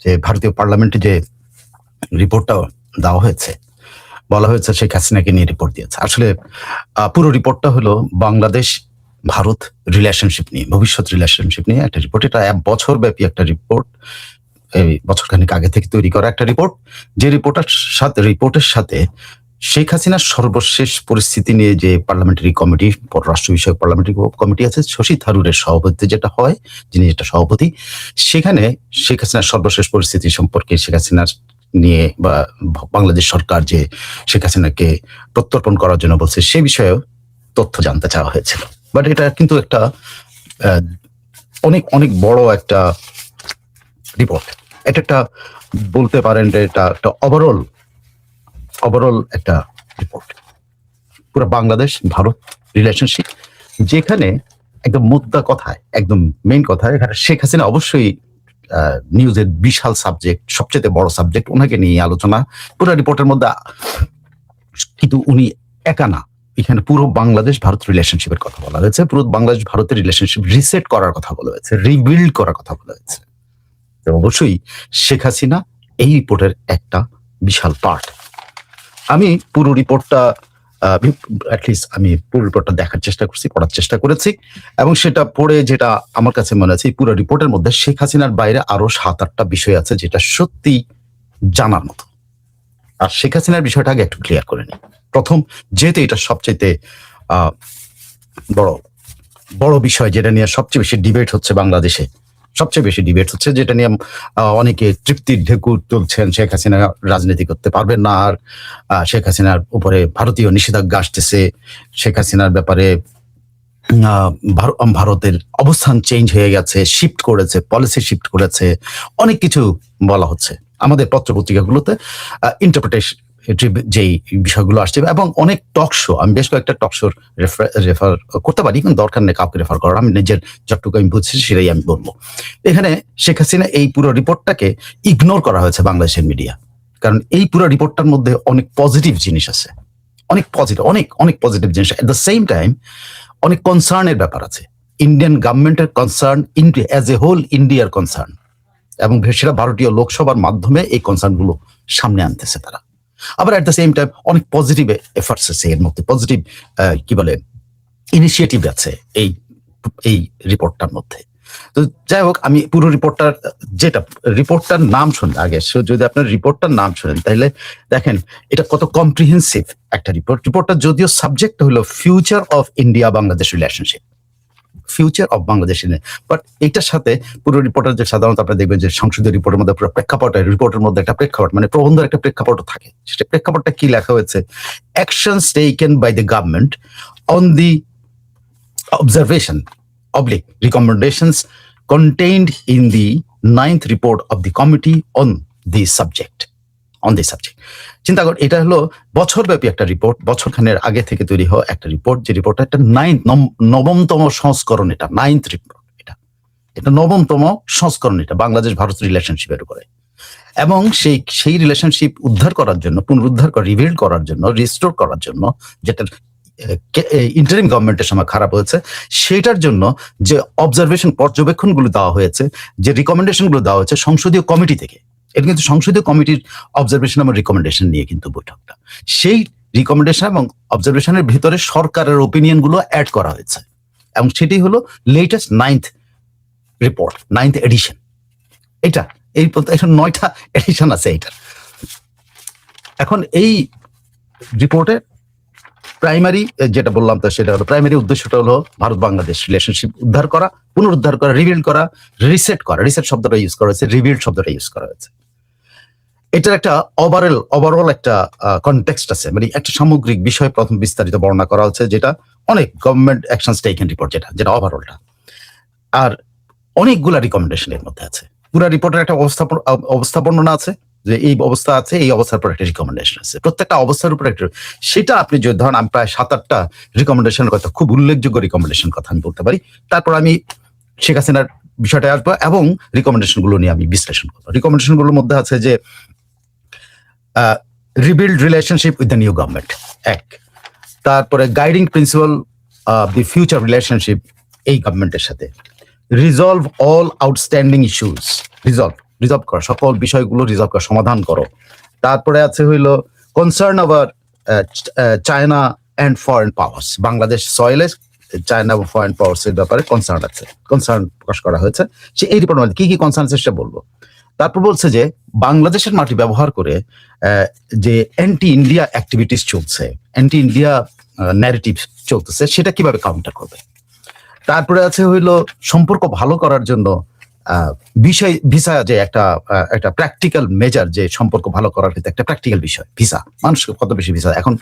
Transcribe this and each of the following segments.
যে ভারতীয় পার্লামেন্টে যে রিপোর্টটা দেওয়া হয়েছে, বলা হয়েছে শেখ হাসিনাকে নিয়ে রিপোর্ট দিয়েছে। আসলে পুরো রিপোর্টটা হলো বাংলাদেশ ভারত রিলেশনশিপ নিয়ে, ভবিষ্যৎ রিলেশনশিপ নিয়ে একটা রিপোর্ট। এটা 1 বছর ব্যাপী একটা রিপোর্ট, এই বছরখানেক আগে থেকে তৈরি করা একটা রিপোর্ট, যে রিপোর্টের সাথে শেখ হাসিনার সর্বশেষ পরিস্থিতি নিয়ে যে পার্লামেন্টারি কমিটি, পররাষ্ট্র বিষয়ক পার্লামেন্টারি কমিটি আছে, শশী থারুরের সভাপতিত্বে যেটা হয়, যিনি যেটা সভাপতি, সেখানে শেখ হাসিনার সর্বশেষ পরিস্থিতি সম্পর্কে, শেখ হাসিনার নিয়ে বা বাংলাদেশ সরকার যে শেখ হাসিনাকে প্রত্যর্পণ করার জন্য বলছে, সে বিষয়েও তথ্য জানতে চাওয়া হয়েছিল। বাট এটা কিন্তু একটা অনেক অনেক বড় একটা রিপোর্ট। এটা একটা বলতে পারেন যে এটা একটা ওভারঅল একটা রিপোর্ট, পুরো বাংলাদেশ ভারত রিলেশনশিপ, যেখানে একদম মুদ্রা কথায়, একদম মেইন কথায়, এখানে শেখ হাসিনা অবশ্যই নিউজের বিশাল সাবজেক্ট, সবচেয়ে বড় সাবজেক্ট, ওনাকে নিয়ে আলোচনা পুরো রিপোর্টের মধ্যে। কিন্তু উনি একা না, এখানে পুরো বাংলাদেশ ভারত রিলেশনশিপের কথা বলা হয়েছে, পুরো বাংলাদেশ ভারতের রিলেশনশিপ রিসেট করার কথা বলা হয়েছে, রিবিল্ড করার কথা বলা হয়েছে। তো অবশ্যই শেখ হাসিনা এই রিপোর্টের একটা বিশাল পার্ট। আমি পুরো রিপোর্টটা আমি পুরো রিপোর্টটা দেখার চেষ্টা করছি, পড়ার চেষ্টা করেছি, এবং সেটা পড়ে যেটা আমার কাছে মনে আছে, পুরো রিপোর্টের মধ্যে শেখ হাসিনার বাইরে আরো 7-8টা বিষয় আছে যেটা সত্যি জানার মতো। আর শেখ হাসিনার বিষয়টা আগে একটু ক্লিয়ার করে নিই। প্রথম, যেহেতু এটা সবচেয়ে বড় বিষয়, যেটা নিয়ে সবচেয়ে বেশি ডিবেট হচ্ছে বাংলাদেশে, সবচেয়ে বেশি ডিবেট হচ্ছে, যেটা নিয়ে অনেকে তৃপ্তির ঢেকুর তুলছেন, শেখ হাসিনা রাজনীতি করতে পারবেন না, আর শেখ হাসিনার উপরে ভারতীয় নিষেধাজ্ঞা আসতেছে, শেখ হাসিনার ব্যাপারে ভারতের অবস্থান চেঞ্জ হয়ে গেছে, শিফট করেছে, পলিসি শিফট করেছে, অনেক কিছু বলা হচ্ছে আমাদের পত্রপত্রিকাগুলোতে, ইন্টারপ্রিটেশন যেই বিষয়গুলো আসছে, এবং অনেক টক শো, আমি বেশ কয়েকটা টক শোর রেফার করতে পারি, কিন্তু দরকার নেই কাউকে রেফার করার, আমি নিজের যতটুকু আমি বুঝছি সেটাই আমি বলবো। এখানে শেখ হাসিনা এই পুরো রিপোর্টটাকে ইগনোর করা হয়েছে বাংলাদেশের মিডিয়া, কারণ এই পুরো রিপোর্টটার মধ্যে অনেক পজিটিভ জিনিস আছে, অনেক পজিটিভ, অনেক পজিটিভ জিনিস। এট দ্য সেম টাইম অনেক কনসার্নের ব্যাপার আছে, ইন্ডিয়ান গভর্নমেন্টের কনসার্ন, অ্যাজ এ হোল ইন্ডিয়ার কনসার্ন, এবং সেটা ভারতীয় লোকসভার মাধ্যমে এই কনসার্নগুলো সামনে আনতেছে তারা। আবার এট দ্য সেম টাইম অনেক পজিটিভ এফার্টস আছে এর মধ্যে, পজিটিভ কি বলে ইনিশিয়েটিভ আছে এই রিপোর্টটার মধ্যে। তো যাই হোক, আমি পুরো রিপোর্টটার নাম শুনলে আগে, যদি আপনার রিপোর্টটার নাম শুনেন তাহলে দেখেন এটা কত কম্প্রিহেন্সিভ একটা রিপোর্ট। রিপোর্টটা যদিও সাবজেক্ট হলো future of India Bangladesh relationship, future of Bangladesh, but এটার সাথে পুরো রিপোর্টার যে সাধারণত আপনারা দেখবেন যে সংসদীয় রিপোর্টের মধ্যে পুরো প্রেক্ষাপট, রিপোর্টের মধ্যে একটা প্রেক্ষাপট, মানে প্রবন্ধের একটা প্রেক্ষাপট থাকে, সেটা প্রেক্ষাপটটা কি লেখা হয়েছে, actions taken by the government on the observation recommendations contained in the 9th report of the committee on this subject. চিন্তা কর, এটা হলো বছরব্যাপী একটা রিপোর্ট, বছরখানের আগে থেকে তৈরি হওয়া একটা রিপোর্ট, যে রিপোর্টটা একটা নবমতম সংস্করণ, এটা 9th রিপোর্ট, এটা নবমতম সংস্করণ, এটা বাংলাদেশ ভারত রিলেশনশিপের উপরে, এবং সেই রিলেশনশিপ উদ্ধার করার জন্য, পুনরুদ্ধার করা, রিবিল্ড করার জন্য, রিস্টোর করার জন্য, যেটা ইন্টারিম গভর্নমেন্টের সময় খারাপ হয়েছে, সেটার জন্য যে অবজারভেশন, পর্যবেক্ষণগুলো দেওয়া হয়েছে, যে রিকমেন্ডেশনগুলো দেওয়া হয়েছে সংসদীয় কমিটি থেকে, এটা কিন্তু সংসদীয় কমিটির অবজারভেশন এবং রিকমেন্ডেশন নিয়ে কিন্তু বৈঠকটা, সেই রিকমেন্ডেশন এবং অবজারভেশনের ভিতরে সরকারের ওপিনিয়ন গুলো অ্যাড করা হয়েছে, এবং সেটাই হলো latest 9th report, 9th addition. এটা 9টা এডিশন আছে এইটার। এখন এই রিপোর্টের প্রাইমারি যেটা বললাম, তো সেটা হলো প্রাইমারি উদ্দেশ্যটা হলো ভারত বাংলাদেশ রিলেশনশিপ উদ্ধার করা, পুনরুদ্ধার করা, রিবিল্ড করা, রিসেট করা। রিসেট শব্দটা ইউজ করা হয়েছে, রিবিল্ড শব্দটা ইউজ করা হয়েছে। এটার একটা ওভারঅল একটা কনটেক্সট আছে, মানে একটা সামগ্রিক বিষয় প্রথম বিস্তারিত বর্ণনা করা হচ্ছে, যেটা অনেক গভর্নমেন্ট অ্যাকশনস টেকেন রিপোর্ট, যেটা ওভারঅলটা, আর অনেকগুলা রিকমেন্ডেশন এর মধ্যে আছে। পুরো রিপোর্টের একটা অবস্থা বর্ণনা আছে, যে এই অবস্থা আছে, এই অবস্থার উপর একটা রিকমেন্ডেশন আছে, প্রত্যেকটা অবস্থার উপর একটা, সেটা আপনি যদি ধরেন, আমি প্রায় 7-8টা রিকমেন্ডেশনের কথা, খুব উল্লেখযোগ্য রিকমেন্ডেশন কথা আমি বলতে পারি। তারপর আমি শেখ হাসিনার বিষয়টা আসবো এবং রিকমেন্ডেশন গুলো নিয়ে আমি বিশ্লেষণ করবো। রিকমেন্ডেশন গুলোর মধ্যে আছে যে rebuild relationship with the new government, এক। তারপরে guiding principal of the future relationship এই গভর্নমেন্টের সাথে, resolve all outstanding issues, resolve resolve করো, সকল বিষয়গুলো রিজলভ করো, সমাধান করো। তারপরে আছে হইলো কনসার্ন আবার China and foreign powers, Bangladesh সয়েলে চায়না এবং ফরেন পাওয়ার্স এর ব্যাপারে কনসার্ন প্রকাশ করা হয়েছে। সে এই রিপোর্টের মধ্যে কি কি কনসার্ন আছে সেটা বলবো। তারপর বলছে যে বাংলাদেশের মাটি ব্যবহার করে যে অ্যান্টি ইন্ডিয়া অ্যাক্টিভিটিস চলছে, অ্যান্টি ইন্ডিয়া ন্যারেটিভ চলতেছে, সেটা কিভাবে কাউন্টার করবে। তারপরে আছে হইলো সম্পর্ক ভালো করার জন্য ভিসা, যে একটা প্র্যাকটিক্যাল মেজার, যে সম্পর্ক ভালো করার ক্ষেত্রে একটা প্র্যাকটিক্যাল বিষয় ভিসা, মানুষকে কত বেশি ভিসা এখন,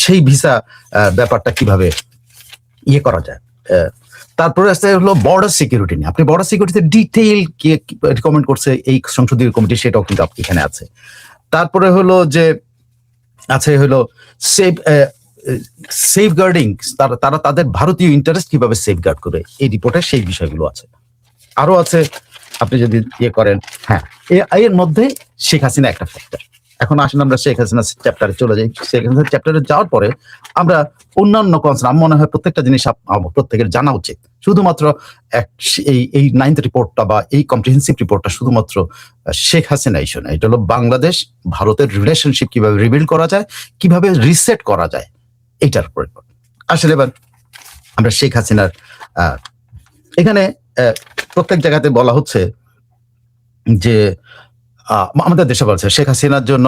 সেই ভিসা ব্যাপারটা কিভাবে ইয়ে করা যায়। তারপরে আসতে হলো বর্ডার সিকিউরিটি নিয়ে, আপনি বর্ডার সিকিউরিটিতে ডিটেইল কি রিকমেন্ড করছে এই সংসদীয় কমিটি, সেটাও কিন্তু এখানে আছে। তারপরে হলো যে আছে হলো সেফগার্ডিং, তারা তাদের ভারতীয় ইন্টারেস্ট কিভাবে সেফগার্ড করে, এই রিপোর্টে সেই বিষয়গুলো আছে। আরো আছে আপনি যদি ইয়ে করেন, হ্যাঁ এর মধ্যে শেখ হাসিনা একটা ফ্যাক্টর। এখন আসেন আমরা শেখ হাসিনা চ্যাপ্টারে চলে যাই। শেখ হাসিনা চ্যাপ্টারে যাওয়ার পরে আমরা অন্যান্য কনসার্ন, আমার মনে হয় প্রত্যেকটা জিনিস প্রত্যেকের জানা উচিত। শুধুমাত্র এই 9th রিপোর্টটা বা এই কম্প্রিহেন্সিভ রিপোর্টটা শুধুমাত্র শেখ হাসিনা ইস্যু না, এটা হলো বাংলাদেশ ভারতের রিলেশনশিপ কিভাবে রিবিল্ড করা যায়, কিভাবে রিসেট করা যায়, এইটার উপর। আসলে এবার আমরা শেখ হাসিনার এখানে প্রত্যেক জায়গাতে বলা হচ্ছে যে আমাদের দেশে বলছে শেখ হাসিনার জন্য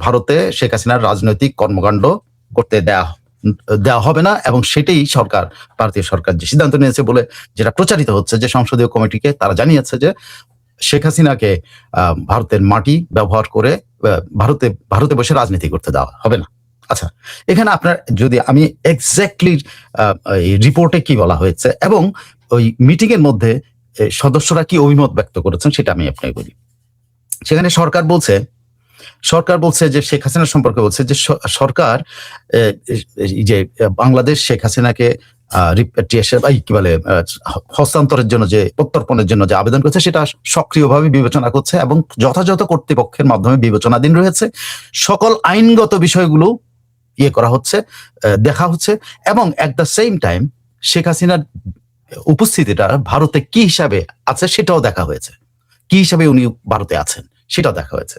ভারতে শেখ হাসিনার রাজনৈতিক কর্মকাণ্ড করতে দেওয়া হবে না, এবং সেটাই ভারতীয় সরকার যে সিদ্ধান্ত নিয়েছে বলে যেটা প্রচারিত হচ্ছে, যে সংসদীয় কমিটিকে তারা জানিয়েছে যে শেখ হাসিনাকে ভারতের মাটি ব্যবহার করে ভারতে বসে রাজনীতি করতে দেওয়া হবে না। আচ্ছা, এখানে আপনার যদি আমি এক্স্যাক্টলি রিপোর্টে কি বলা হয়েছে এবং ওই মিটিং এর মধ্যে সদস্যরা কি অভিমত ব্যক্ত করেছেন সেটা আমি আপনাকে বলি। সেখানে সরকার বলছে যে শেখ হাসিনা সম্পর্কে বলছে যে সরকার যে বাংলাদেশ শেখ হাসিনাকে কি বলে হস্তান্তরের জন্য, যে প্রত্যর্পণের জন্য যে আবেদন করেছে, সেটা সক্রিয়ভাবে বিবেচনা করছে এবং যথাযথ কর্তৃপক্ষের মাধ্যমে বিবেচনাধীন রয়েছে। সকল আইনগত বিষয়গুলো ইয়ে করা হচ্ছে, দেখা হচ্ছে, এবং at the same time Sheikh হাসিনার উপস্থিতিটা ভারতে কি হিসাবে আছে সেটাও দেখা হয়েছে, কি হিসাবে উনি ভারতে আছেন সেটাও দেখা হয়েছে।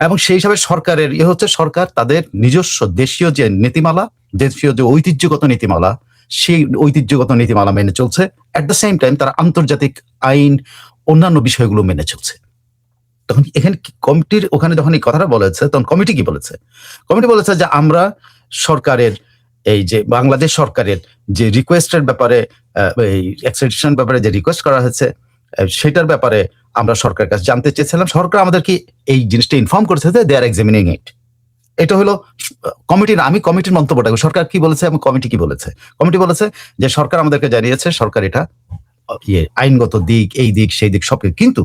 এবং সেই হিসাবে সরকারের সরকার তাদের নিজস্ব দেশীয় যে নীতিমালা, দেশীয় যে ঐতিহ্যগত নীতিমালা, সেই ঐতিহ্যগত নীতিমালা মেনে চলছে। এট দ্য সেম টাইম তারা আন্তর্জাতিক আইন, অন্যান্য বিষয়গুলো মেনে চলছে। তখন এখানে কমিটির ওখানে যখন এই কথাটা বলেছে, তখন কমিটি কি বলেছে? কমিটি বলেছে যে আমরা সরকারের এই যে বাংলাদেশ সরকারের যে রিকোয়েস্টের ব্যাপারে, এই এক্সট্রাডিশন ব্যাপারে যে রিকোয়েস্ট করা হয়েছে, সেটার ব্যাপারে আমরা সরকারের কাছে জানতে চেয়েছিলাম। সরকার আমাদেরকে এই জিনিসটা ইনফর্ম করেছে যে দে আর এক্সামিনিং ইট। এটা হলো কমিটির, আমি কমিটির মন্তব্যটা, সরকার কি বলেছে এবং কমিটি কি বলেছে। কমিটি বলেছে যে সরকার আমাদেরকে জানিয়েছে, সরকার এটা আইনগত দিক, এই দিক সেই দিক সব, কিন্তু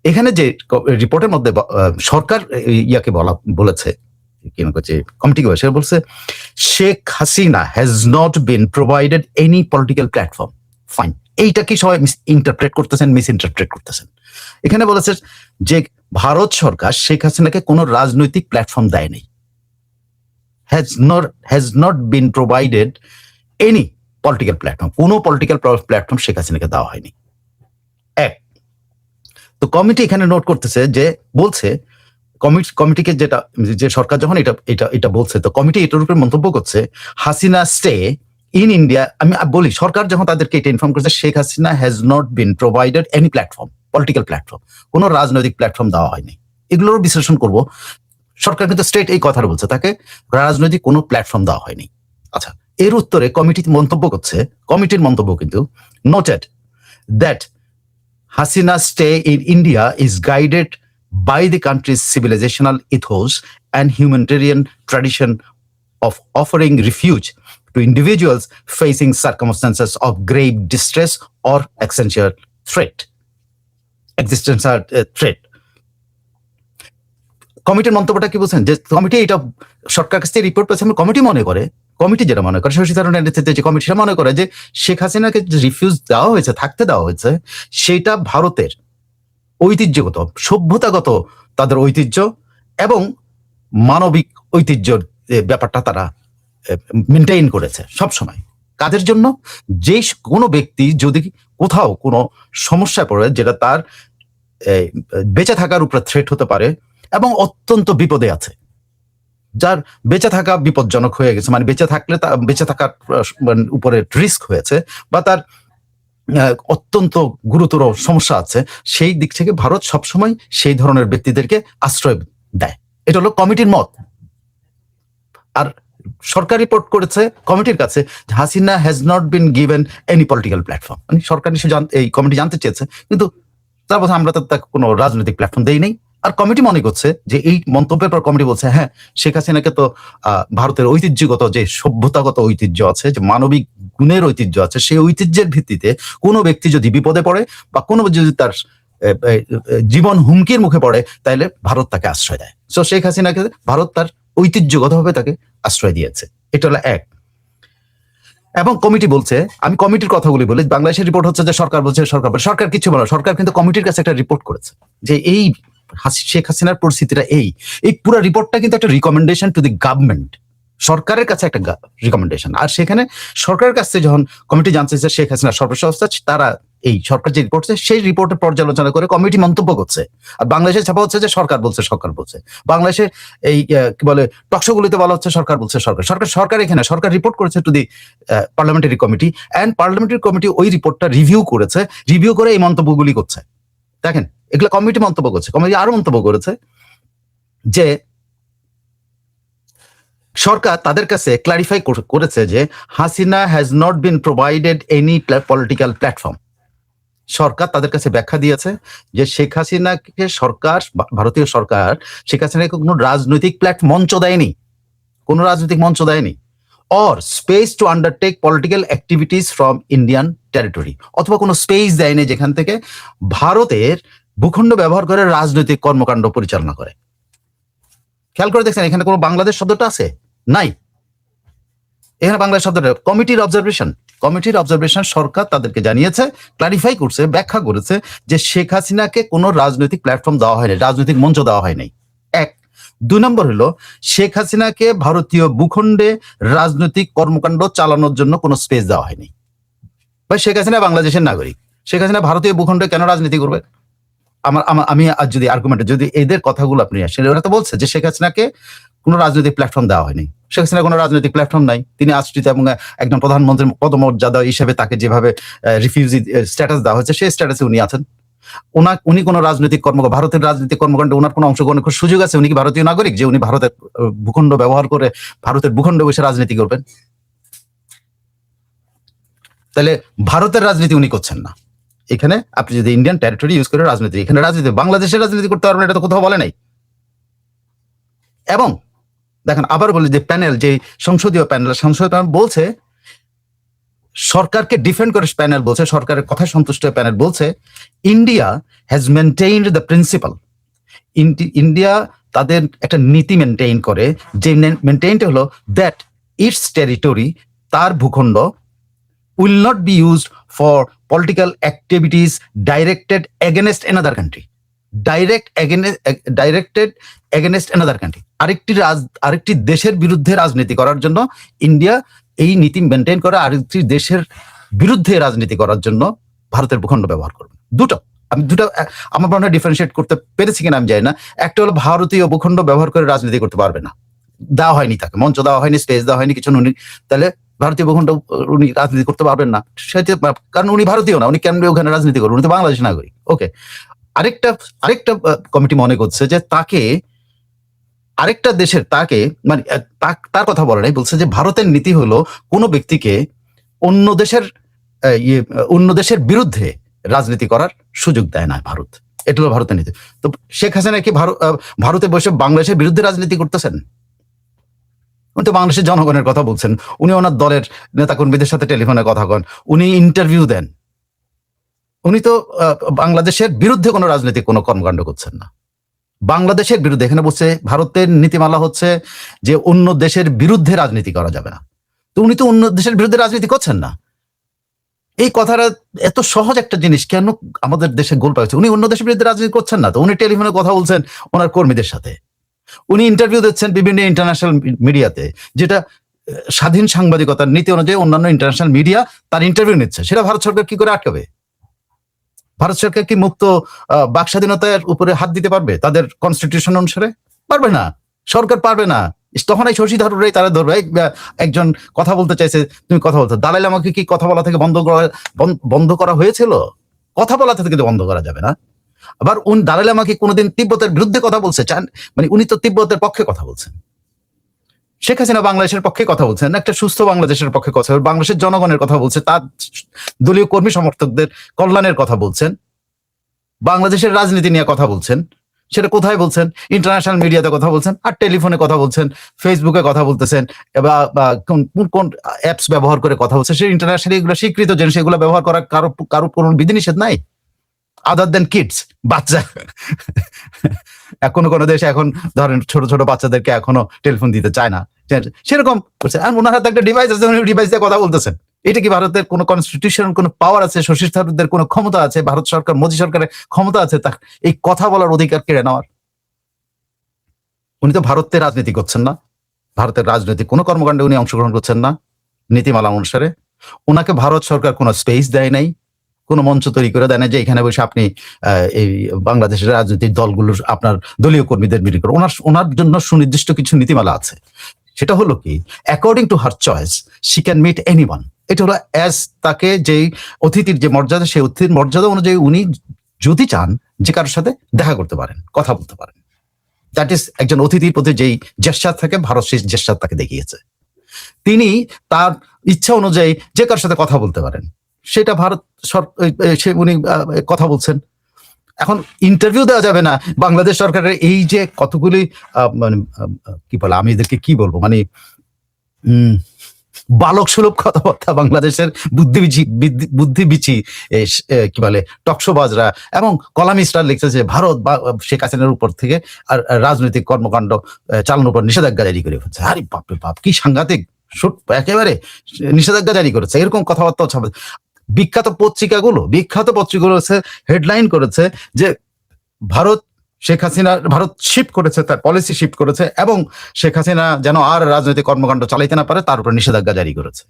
এখানে যে রিপোর্টের মধ্যে সরকার ইয়াকে বলেছে, কমিটি সে বলছে Sheikh Hasina has not been provided any political platform. Fine, এইটা কি সবাই ইন্টারপ্রেট করতেছেন, মিস ইন্টারপ্রেট করতেছেন। এখানে বলেছে যে ভারত সরকার শেখ হাসিনাকে কোনো রাজনৈতিক প্ল্যাটফর্ম দেয়নি, has not been provided any political platform, কোনো পলিটিক্যাল প্ল্যাটফর্ম শেখ হাসিনাকে দেওয়া হয়নি। এক, তো কমিটি এখানে নোট করতেছে যে বলছে কমিটিকে যেটা, যে সরকার যখন এটা বলছে, তো কমিটি এটার উপরে মন্তব্য করছে হাসিনা স্টে ইন ইন্ডিয়া। আমি বলি সরকার যখন তাদেরকে এটা ইনফর্ম করেছে Sheikh Hasina has not been provided any platform, political platform, কোনো রাজনৈতিক প্ল্যাটফর্ম দেওয়া হয়নি। এগুলোরও বিশ্লেষণ করব। সরকার কিন্তু স্ট্রেট এই কথাটা বলছে, তাকে রাজনৈতিক কোনো প্ল্যাটফর্ম দেওয়া হয়নি। আচ্ছা, এর উত্তরে কমিটি মন্তব্য করছে, কমিটির মন্তব্য কিন্তু noted that Hasina's stay in India is guided by the country's civilizational ethos and humanitarian tradition of offering refuge to individuals facing circumstances of grave distress or existential threat. কমিটির মন্তব্যটা কি বলছেন, যে কমিটি এটা সরকার কাছ থেকে রিপোর্ট পেয়েছে, committee যেটা মনে করে, শশী থারুরের নেতৃত্বে যে কমিটি মনে করে যে শেখ হাসিনাকে যে রিফিউজ দেওয়া হয়েছে, থাকতে দেওয়া হয়েছে, সেটা ভারতের ঐতিহ্যগত, সভ্যতাগত তাদের ঐতিহ্য এবং মানবিক ঐতিহ্যর ব্যাপারটা তারা মেনটেইন করেছে সবসময়। কাদের জন্য? যে কোনো ব্যক্তি যদি কোথাও কোনো সমস্যায় পড়ে, যেটা তার বেঁচে থাকার উপরে থ্রেট হতে পারে এবং অত্যন্ত বিপদে আছে, যার বেঁচে থাকা বিপজ্জনক হয়ে গেছে, মানে বেঁচে থাকলে বেঁচে থাকার উপরে রিস্ক হয়েছে বা তার অত্যন্ত গুরুতর সমস্যা আছে, সেই দিক থেকে ভারত সবসময় সেই ধরনের ব্যক্তিদেরকে আশ্রয় দেয়। এটা হলো কমিটির মত। আর সরকার রিপোর্ট করেছে কমিটির কাছে Hasina has not been given any political platform, মানে সরকার নিশ্চয় এই কমিটি জানতে চেয়েছে, কিন্তু তার কথা আমরা তো তাকে কোনো রাজনৈতিক প্ল্যাটফর্ম দেই নেই। আর কমিটি মনে করছে যে এই মন্তব্যের পর কমিটি বলছে হ্যাঁ, শেখ হাসিনাকে তো ভারতের ঐতিহ্যগত যে সভ্যতাগত ঐতিহ্য আছে, যে মানবিক গুণের ঐতিহ্য আছে, সেই ঐতিহ্যের ভিত্তিতে কোনো ব্যক্তি যদি বিপদে পড়ে বা কোনো যদি তার জীবন হুমকির মুখে পড়ে, তাহলে ভারত তাকে আশ্রয় দেয়। সো শেখ হাসিনাকে ভারত তার ঐতিহ্যগতভাবে তাকে আশ্রয় দিয়েছে। এটা হলো এক। এবং কমিটি বলছে, আমি কমিটির কথাগুলি বলি, বাংলাদেশের রিপোর্ট হচ্ছে যে সরকার বলছে, সরকার কিছু বলে, সরকার কিন্তু কমিটির কাছে একটা রিপোর্ট করেছে যে এই শেখ হাসিনার পরিস্থিতিটা এই পুরো রিপোর্টটা কিন্তু একটা রিকমেন্ডেশন টু দি গভর্নমেন্ট, সরকারের কাছে একটা রিকমেন্ডেশন। আর সেখানে সরকারের কাছে যখন কমিটি জানছে যে শেখ হাসিনার সর্বশেষ অবস্থা, তারা এই সরকার যে রিপোর্ট সেই রিপোর্টের পর্যালোচনা করে কমিটি মন্তব্য করছে। আর বাংলাদেশের ছাপা হচ্ছে যে সরকার বলছে। বাংলাদেশে এই কি বলে টকশোগুলিতে বলা হচ্ছে সরকার বলছে, সরকার এখানে সরকার রিপোর্ট করেছে to the parliamentary committee, and parliamentary committee ওই রিপোর্টটা রিভিউ করে এই মন্তব্যগুলি করছে। দেখেন, এগুলো কমিটি মন্তব্য করছে। কমিটি আরো মন্তব্য করেছে যে সরকার তাদের কাছে ক্লারিফাই করেছে যে Hasina has not been provided any political platform. সরকার তাদের কাছে ব্যাখ্যা দিয়েছে যে শেখ হাসিনাকে ভারতীয় সরকার শেখ হাসিনাকে কোনো রাজনৈতিক মঞ্চ দেয়নি, or space two undertake political activities from Indian territory, অথবা কোনো স্পেস দেয়নি যেখান থেকে ভারতের ভূখণ্ড ব্যবহার করে রাজনৈতিক কর্মকাণ্ড পরিচালনা করে। খেয়াল করে দেখছেন এখানে কোনো বাংলাদেশ শব্দটা আছে? নাই। এখানে বাংলাদেশ শব্দটা কমিটির অবজারভেশন সরকার তাদেরকে জানিয়েছে, ক্লারিফাই করছে, ব্যাখ্যা করেছে যে শেখ হাসিনাকে কোনো রাজনৈতিক প্ল্যাটফর্ম দেওয়া হয়নি, রাজনৈতিক মঞ্চ দেওয়া হয়নি। এক। 2 নম্বর হলো শেখ হাসিনাকে ভারতীয় ভূখণ্ডে রাজনৈতিক কর্মকাণ্ড চালানোর জন্য কোনো স্পেস দেওয়া হয়নি। ভাই, শেখ হাসিনা বাংলাদেশের নাগরিক, শেখ হাসিনা ভারতীয় ভূখণ্ডে কেন রাজনীতি করবে? আমি যদি আর্গুমেন্টে যদি এদের কথাগুলো আপনি আসেন, ওরা তো বলছে যে শেখ হাসিনাকে কোনো রাজনৈতিক প্ল্যাটফর্ম দেওয়া হয়নি। শেখ হাসিনা কোনো রাজনৈতিক প্ল্যাটফর্ম নাই, তিনি আশ্রিত এবং একজন প্রধানমন্ত্রীর পদমর্যাদা হিসেবে তাকে যেভাবে রিফিউজি স্ট্যাটাস দেওয়া হয়েছে সেই স্ট্যাটাসে উনি আছেন। উনি কোনো রাজনৈতিক ভারতের রাজনৈতিক কর্মকাণ্ডে ওনার কোনো অংশগ্রহণের সুযোগ আছে? উনি কি ভারতীয় নাগরিক যে উনি ভারতের ভূখণ্ড ব্যবহার করে ভারতের ভূখণ্ডে বসে রাজনীতি করবেন? তাহলে ভারতের রাজনীতি উনি করছেন না। এখানে আপনি যদি ইন্ডিয়ান টেরিটরি ইউজ করে রাজনীতি, এখানে রাজনীতি বাংলাদেশের রাজনীতি করতে পারবেন, এটা তো কোথাও বলে নাই। এবং দেখেন, আবার বলি যে প্যানেল, যে সংসদীয় প্যানেল বলছে, সরকারকে ডিফেন্ড করে প্যানেল বলছে, সরকারের কথা সন্তুষ্ট প্যানেল বলছে, India has maintained the principal. India তাদের একটা নীতি মেনটেইন করে, যে মেনটেইনটা হলো দ্যাট ইটস টেরিটরি, তার ভূখণ্ড, will not be used for political activities directed against another country. Directed against another country. আরেকটি দেশের বিরুদ্ধে রাজনীতি করার জন্য ইন্ডিয়া এই নীতি মেনটেন করে আরেকটি দেশের বিরুদ্ধে রাজনীতি করার জন্য ভারতের ভূখণ্ড ব্যবহার করবে। আমি আমার মনে হয় ডিফারেন্সিয়েট করতে পেরেছি কিনা আমি জানি না। একটা হলো ভারতীয় ভূখণ্ড ব্যবহার করে রাজনীতি করতে পারবে না, দেওয়া হয়নি, তাকে মঞ্চ দেওয়া হয়নি, স্পেস দেওয়া হয়নি, কিছু উনি, তাহলে ভারতীয় ভূখণ্ড উনি রাজনীতি করতে পারবেন না, কারণ উনি ভারতীয় না, উনি কেন ওখানে রাজনীতি করবেন? উনি তো বাংলাদেশ নাগরিক। ওকে, আরেকটা কমিটি মনে করছে যে তাকে আরেকটা দেশের মানে তার কথা বলে নাই, বলছে যে ভারতের নীতি হলো কোনো ব্যক্তিকে অন্য দেশের বিরুদ্ধে রাজনীতি করার সুযোগ দেয় না ভারত। এটা হলো ভারতের নীতি। তো শেখ হাসিনা কি ভারতে বসে বাংলাদেশের বিরুদ্ধে রাজনীতি করতেছেন? উনি তো বাংলাদেশের জনগণের কথা বলছেন, উনি ওনার দলের নেতাকর্মীদের সাথে টেলিফোনে কথা কন, উনি ইন্টারভিউ দেন, উনি তো বাংলাদেশের বিরুদ্ধে কোনো রাজনৈতিক কোনো কর্মকাণ্ড করছেন না। বাংলাদেশের বিরুদ্ধে, এখানে বলছে ভারতের নীতিমালা হচ্ছে যে অন্য দেশের বিরুদ্ধে রাজনীতি করা যাবে না। তো উনি তো অন্য দেশের বিরুদ্ধে রাজনীতি করছেন না। এই কথাটা এত সহজ একটা জিনিস কেন আমাদের দেশে গোল পাচ্ছে? উনি অন্য দেশের বিরুদ্ধে রাজনীতি করছেন না, তো উনি টেলিফোনে কথা বলছেন ওনার কর্মীদের সাথে, উনি ইন্টারভিউ দিচ্ছেন বিভিন্ন ইন্টারন্যাশনাল মিডিয়াতে, যেটা স্বাধীন সাংবাদিকতার নীতি অনুযায়ী অন্যান্য ইন্টারন্যাশনাল মিডিয়া তার ইন্টারভিউ নিচ্ছে, সেটা ভারত সরকার কি করে আটকাবে? ভারত সরকার কি মুক্ত বাক স্বাধীনতার উপরে হাত দিতে পারবে তাদের কনস্টিটিউশন অনুসারে? পারবে না, সরকার পারবে না। তখন এই শশী থারুরই তারা ধরবে, একজন কথা বলতে চাইছে, তুমি কথা বলতে। দালাইল আমাকে কি কথা বলা থেকে বন্ধ করা হয়েছিল? কথা বলা থেকে তো বন্ধ করা যাবে না। আবার দালাইল আমাকে কোনোদিন তিব্বতের বিরুদ্ধে কথা বলছে চান? মানে উনি তো তিব্বতের পক্ষে কথা বলছেন। শেখ হাসিনা বাংলাদেশের পক্ষে কথা বলছেন, একটা সুস্থ বাংলাদেশের পক্ষে কথা, বাংলাদেশের জনগণের কথা বলছে, তার দলীয় কর্মী সমর্থকদের কল্যাণের কথা বলছেন, বাংলাদেশের রাজনীতি নিয়ে কথা বলছেন। সেটা কোথায় বলছেন? ইন্টারন্যাশনাল মিডিয়াতে কথা বলছেন, আর টেলিফোনে কথা বলছেন, ফেসবুকে কথা বলতেছেন, বা কোন অ্যাপস ব্যবহার করে কথা বলছেন। সেই ইন্টারন্যাশনালি এগুলো স্বীকৃত জিনিস, এগুলো ব্যবহার করার কারো কোনো বিধিনিষেধ নাই, আদার দেন কিডস, বাচ্চা। কোনো দেশে এখন ধরেন ছোট ছোট বাচ্চাদেরকে এখনো টেলিফোন দিতে চায় না, সেরকম করছে। আর ওনার হাতে একটা ডিভাইস আছে, উনি ডিভাইস দিয়ে কথা বলতেছেন। এটা কি ভারতের কোনো কনস্টিটিউশন, কোনো পাওয়ার আছে? শশী থারুরদের কোনো ক্ষমতা আছে? ভারত সরকার, মোদী সরকারের ক্ষমতা আছে তার এই কথা বলার অধিকার কেড়ে নেওয়ার? উনি তো ভারতের রাজনীতি করছেন না, ভারতের রাজনৈতিক কোনো কর্মকাণ্ডে উনি অংশগ্রহণ করছেন না নীতিমালা অনুসারে। ওনাকে ভারত সরকার কোনো স্পেস দেয় নাই, কোনো মঞ্চ তৈরি করে দেয় না যে এখানে বসে আপনি এই বাংলাদেশের রাজনৈতিক দলগুলোর আপনার দলীয় কর্মীদের মিটিং করে। ওনার জন্য সুনির্দিষ্ট কিছু নীতিমালা আছে। সেটা হলো কি, according to her choice she can meet anyone. এটা হলো অ্যাজ তাকে যেই অতিথির যে মর্যাদা, সেই অতিথির মর্যাদা অনুযায়ী উনি যদি চান যে কারোর সাথে দেখা করতে পারেন, কথা বলতে পারেন। দ্যাট ইজ একজন অতিথির প্রতি যেই জেস্চার থাকে, ভারত সেই জেস্চার তাকে দেখিয়েছে। তিনি তার ইচ্ছা অনুযায়ী যে কারোর সাথে কথা বলতে পারেন, সেটা ভারত উনি কথা বলছেন। এখন ইন্টারভিউ দেওয়া যাবে না বাংলাদেশ সরকারের এই যে কতগুলি মানে কি বলে, আমি এদেরকে কি বলবো, মানে বালক সুলভ কথাবার্তা বাংলাদেশের বুদ্ধিবিচি কি বলে টকশোবাজরা এবং কলামিস্টরা লিখছে যে ভারত বা শেখ হাসিনার উপর থেকে আর রাজনৈতিক কর্মকাণ্ড চালানোর উপর নিষেধাজ্ঞা জারি করে ফেলছে। আরে বাপরে বাপ, কি সাংঘাতিক, একেবারে নিষেধাজ্ঞা জারি করেছে, এরকম কথাবার্তা হচ্ছে। বিখ্যাত পত্রিকাগুলো হেডলাইন করেছে যে ভারত শিফট করেছে, তার পলিসি শিফট করেছে, এবং শেখ হাসিনা যেন আর রাজনৈতিক কর্মকাণ্ড চালাইতে না পারে তার উপর নিষেধাজ্ঞা জারি করেছে।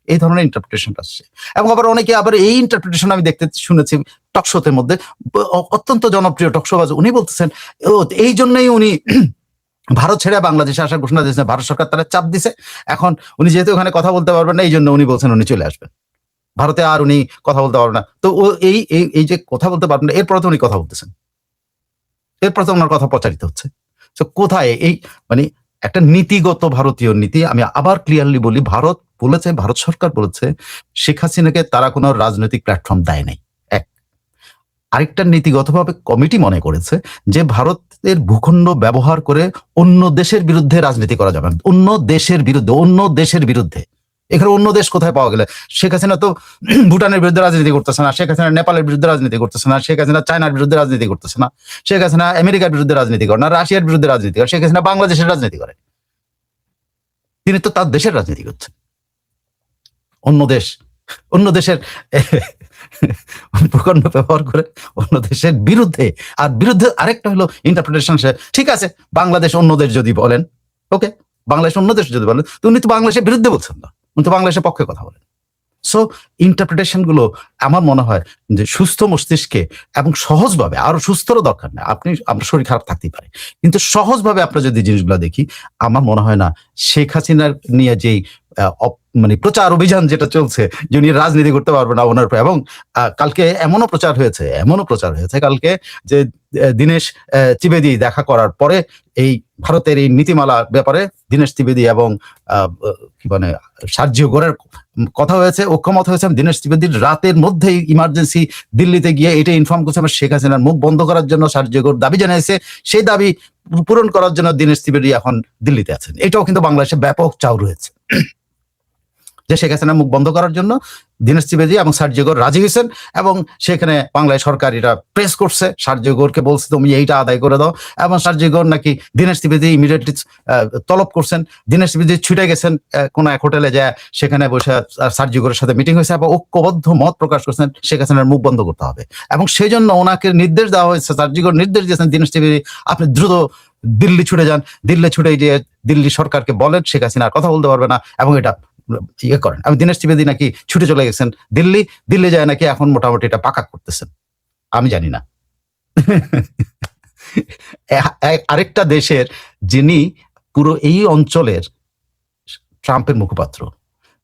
এই ধরনের ইন্টারপ্রিটেশন আসছে। এবং আবার অনেকে আবার এই ইন্টারপ্রিটেশন আমি দেখতে শুনেছি টকশোতের মধ্যে, অত্যন্ত জনপ্রিয় টকশোবাজ উনি বলতেছেন এই জন্যই উনি ভারত ছেড়ে বাংলাদেশে আসার ঘোষণা দিয়েছেন, ভারত সরকার তারা চাপ দিছে। এখন উনি যেহেতু ওখানে কথা বলতে পারবেন না, এই জন্য উনি বলছেন উনি চলে আসবেন ভারতে, আর উনি কথা বলতে পারবেন না। তো ও এই যে কথা বলতে পারবেন না, এরপরে তো উনি কথা বলতেছেন, এরপর তো ওনার কথা প্রচারিত হচ্ছে। তো কোথায় এই মানে একটা নীতিগত ভারতীয় নীতি? আমি আবার ক্লিয়ারলি বলি, ভারত সরকার বলেছে শেখ হাসিনাকে তারা কোনো রাজনৈতিক প্ল্যাটফর্ম দেয় নাই। এক, আরেকটা নীতিগতভাবে কমিটি মনে করেছে যে ভারতের ভূখণ্ড ব্যবহার করে অন্য দেশের বিরুদ্ধে রাজনীতি করা যাবে না। অন্য দেশের বিরুদ্ধে এখানে অন্য দেশ কোথায় পাওয়া গেলে? শেখ হাসিনা তো ভুটানের বিরুদ্ধে রাজনীতি করতেছে না, শেখ হাসিনা নেপালের বিরুদ্ধে রাজনীতি করতেছে না, শেখ হাসিনা চায়নার বিরুদ্ধে রাজনীতি করতেছে না, শেখ হাসিনা আমেরিকার বিরুদ্ধে রাজনীতি করে না, রাশিয়ার বিরুদ্ধে রাজনীতি করে, শেখ হাসিনা বাংলাদেশের রাজনীতি করে। তিনি তো তার দেশের রাজনীতি করছেন। অন্য দেশের ভূখণ্ড ব্যবহার করে অন্য দেশের বিরুদ্ধে। আর বিরুদ্ধে আরেকটা হলো ইন্টারপ্রিটেশন। ঠিক আছে, বাংলাদেশ অন্য দেশ যদি বলেন, ওকে, বাংলাদেশ অন্য দেশ যদি বলেন, তো উনি তো বাংলাদেশের বিরুদ্ধে বলছেন না, উনি তো বাংলাদেশের পক্ষে কথা বলেন। সো ইন্টারপ্রিটেশন গুলো আমার মনে হয় যে সুস্থ মস্তিষ্কে এবং সহজভাবে, আরো সুস্থরও দরকার নেই, আপনার শরীর খারাপ থাকতেই পারে, কিন্তু সহজভাবে আমরা যদি জিনিসগুলো দেখি, আমার মনে হয় না শেখ হাসিনার নিয়ে যেই মানে প্রচার অভিযান যেটা চলছে যে উনি রাজনীতি করতে পারবে না ওনার, এবং কালকে এমনও প্রচার হয়েছে কালকে যে দীনেশ ত্রিবেদী দেখা করার পরে এই ভারতের এই নীতিমালা ব্যাপারে দীনেশ ত্রিবেদী এবং কি মানে সার্জিও গোরের কথা হয়েছে, ঐক্যমত হয়েছে। দীনেশ ত্রিবেদীর রাতের মধ্যেই ইমার্জেন্সি দিল্লিতে গিয়ে এটা ইনফর্ম করছে শেখ হাসিনার মুখ বন্ধ করার জন্য সার্জিও গোর দাবি জানিয়েছে। সেই দাবি পূরণ করার জন্য দীনেশ ত্রিবেদী এখন দিল্লিতে আছেন। এটাও কিন্তু বাংলাদেশে ব্যাপক চাউ রয়েছে যে শেখ হাসিনার মুখ বন্ধ করার জন্য দীনেশ ত্রিবেদী এবং সার্জিও গোর রাজি হয়েছেন, এবং সেখানে বাংলাদেশ সরকার এটা প্রেস করছে, সার্জিও গোরকে বলছে তুমি এইটা আদায় করে দাও, এবং সার্জিও গোর নাকি দীনেশ ত্রিবেদী ইমিডিয়েটলি তলব করছেন। দীনেশ ত্রিবেদী ছুটে গেছেন কোন এক হোটেলে যায়, সেখানে বসে সার্জিও গোরের সাথে মিটিং হয়েছে এবং ঐক্যবদ্ধ মত প্রকাশ করছেন শেখ হাসিনার মুখ বন্ধ করতে হবে। এবং সেই জন্য ওনাকে নির্দেশ দেওয়া হয়েছে, সার্জিও গোর নির্দেশ দিয়েছেন দীনেশ ত্রিবেদী আপনি দ্রুত দিল্লি ছুটে যান, দিল্লি ছুটে গিয়ে দিল্লি সরকারকে বলেন শেখ হাসিনা কথা বলতে পারবে না, এবং এটা ইয়ে করেন। আমি দীনেশ ত্রিবেদী নাকি ছুটে চলে গেছেন দিল্লি যায় নাকি এখন মোটামুটি এটা পাকা করতেছেন। আমি জানি না। আরেকটা দেশের যিনি পুরো এই অঞ্চলের ট্রাম্পের মুখপাত্র,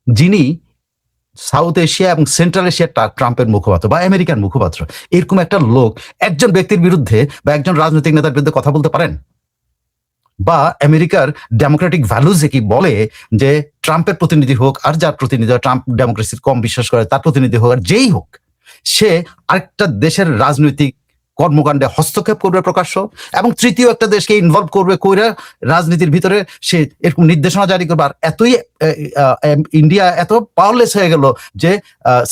যিনি সাউথ এশিয়া এবং সেন্ট্রাল এশিয়ার ট্রাম্পের মুখপাত্র বা আমেরিকার মুখপাত্র, এরকম একটা লোক একজন ব্যক্তির বিরুদ্ধে বা একজন রাজনৈতিক নেতার বিরুদ্ধে কথা বলতে পারেন? বা আমেরিকার ডেমোক্রেটিক ভ্যালুজে কি বলে যে ট্রাম্পের প্রতিনিধি হোক আর যার প্রতিনিধি, ট্রাম্প ডেমোক্রেসির কম বিশ্বাস করে তার প্রতিনিধি হোক আর যেই হোক, সে আরেকটা দেশের রাজনৈতিক কর্মকাণ্ডে হস্তক্ষেপ করবে প্রকাশ্য, এবং তৃতীয় একটা দেশকে ইনভলভ করবে কইরা রাজনীতির ভিতরে সে এরকম নির্দেশনা জারি করবে। আর এতই ইন্ডিয়া এত পাওয়ারলেস হয়ে গেল যে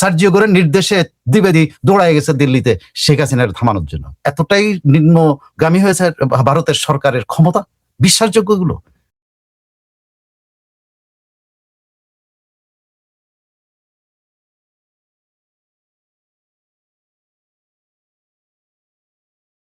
সার্জিও গোরের নির্দেশে দ্বিবেদী দৌড়ায় গেছে দিল্লিতে শেখ হাসিনার থামানোর জন্য। এতটাই নিম্নগামী হয়েছে ভারতের সরকারের ক্ষমতা। বিশ্বাসযোগ্য এগুলো?